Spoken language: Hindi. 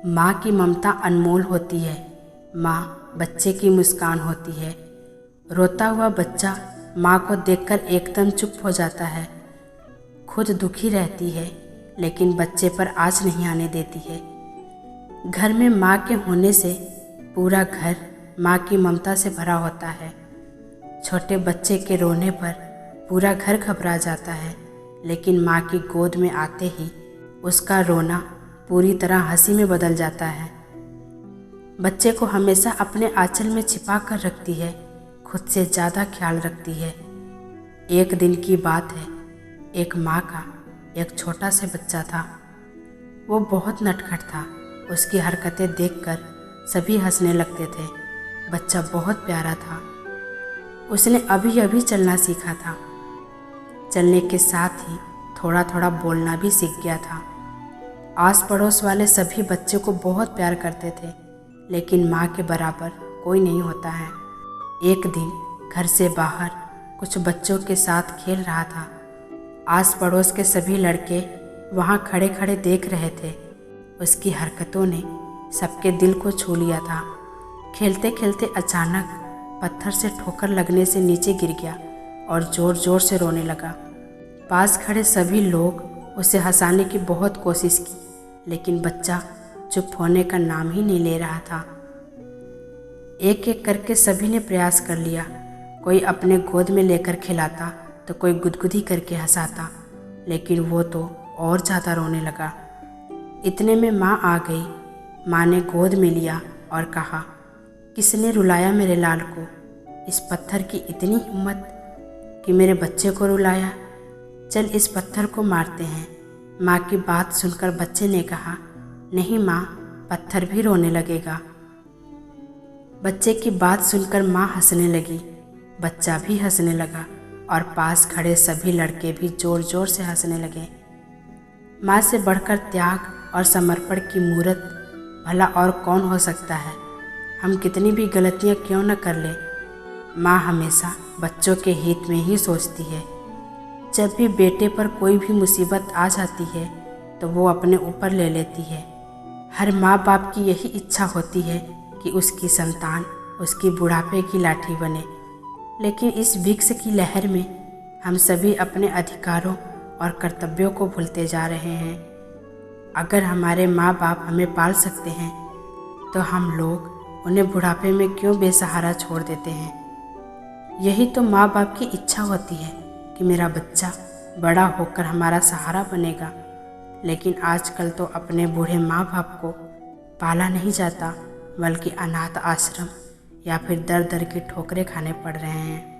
माँ की ममता अनमोल होती है। माँ बच्चे की मुस्कान होती है। रोता हुआ बच्चा माँ को देखकर एकदम चुप हो जाता है। खुद दुखी रहती है लेकिन बच्चे पर आँच नहीं आने देती है। घर में माँ के होने से पूरा घर माँ की ममता से भरा होता है। छोटे बच्चे के रोने पर पूरा घर घबरा जाता है, लेकिन माँ की गोद में आते ही उसका रोना पूरी तरह हंसी में बदल जाता है। बच्चे को हमेशा अपने आंचल में छिपा कर रखती है, खुद से ज़्यादा ख्याल रखती है। एक दिन की बात है, एक माँ का एक छोटा से बच्चा था। वो बहुत नटखट था। उसकी हरकतें देखकर सभी हंसने लगते थे। बच्चा बहुत प्यारा था। उसने अभी अभी चलना सीखा था। चलने के साथ ही थोड़ा थोड़ा बोलना भी सीख गया था। आस पड़ोस वाले सभी बच्चे को बहुत प्यार करते थे, लेकिन माँ के बराबर कोई नहीं होता है। एक दिन घर से बाहर कुछ बच्चों के साथ खेल रहा था। आस पड़ोस के सभी लड़के वहाँ खड़े खड़े देख रहे थे। उसकी हरकतों ने सबके दिल को छू लिया था। खेलते खेलते अचानक पत्थर से ठोकर लगने से नीचे गिर गया और ज़ोर ज़ोर से रोने लगा। पास खड़े सभी लोग उसे हंसाने की बहुत कोशिश की, लेकिन बच्चा चुप होने का नाम ही नहीं ले रहा था। एक एक करके सभी ने प्रयास कर लिया। कोई अपने गोद में लेकर खिलाता तो कोई गुदगुदी करके हंसाता, लेकिन वो तो और ज़्यादा रोने लगा। इतने में माँ आ गई। माँ ने गोद में लिया और कहा, किसने रुलाया मेरे लाल को? इस पत्थर की इतनी हिम्मत कि मेरे बच्चे को रुलाया। चल इस पत्थर को मारते हैं। माँ की बात सुनकर बच्चे ने कहा, नहीं माँ, पत्थर भी रोने लगेगा। बच्चे की बात सुनकर माँ हंसने लगी। बच्चा भी हंसने लगा और पास खड़े सभी लड़के भी ज़ोर ज़ोर से हंसने लगे। माँ से बढ़कर त्याग और समर्पण की मूर्त भला और कौन हो सकता है। हम कितनी भी गलतियाँ क्यों न कर ले, माँ हमेशा बच्चों के हित में ही सोचती है। जब भी बेटे पर कोई भी मुसीबत आ जाती है तो वो अपने ऊपर ले लेती है। हर माँ बाप की यही इच्छा होती है कि उसकी संतान उसकी बुढ़ापे की लाठी बने, लेकिन इस विक्स की लहर में हम सभी अपने अधिकारों और कर्तव्यों को भूलते जा रहे हैं। अगर हमारे माँ बाप हमें पाल सकते हैं तो हम लोग उन्हें बुढ़ापे में क्यों बेसहारा छोड़ देते हैं। यही तो माँ बाप की इच्छा होती है कि मेरा बच्चा बड़ा होकर हमारा सहारा बनेगा, लेकिन आजकल तो अपने बूढ़े माँ बाप को पाला नहीं जाता, बल्कि अनाथ आश्रम या फिर दर दर की ठोकरें खाने पड़ रहे हैं।